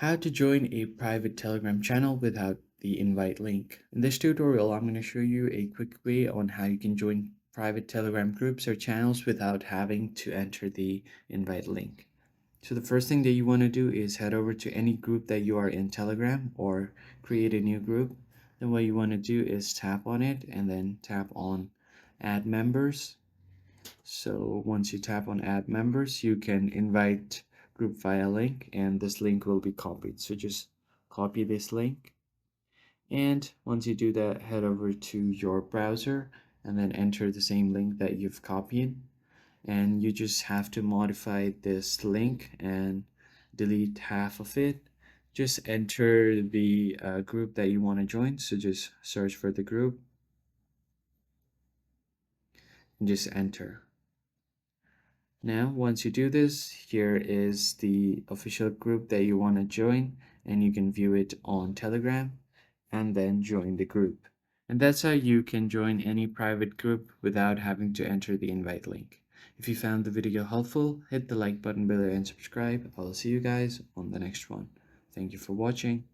How to join a private Telegram channel without the invite link. In this tutorial, I'm going to show you a quick way on how you can join private Telegram groups or channels without having to enter the invite link. So the first thing that you want to do is head over to any group that you are in Telegram or create a new group. Then what you want to do is tap on it and then tap on add members. So once you tap on add members, you can invite group via link and this link will be copied. So just copy this link. And once you do that, head over to your browser and then enter the same link that you've copied. And you just have to modify this link and delete half of it. Just enter the group that you want to join. So just search for the group and just enter. Now, once you do this, here is the official group that you want to join, and you can view it on Telegram and then join the group. And that's how you can join any private group without having to enter the invite link. If you found the video helpful, hit the like button below and subscribe. I'll see you guys on the next one. Thank you for watching.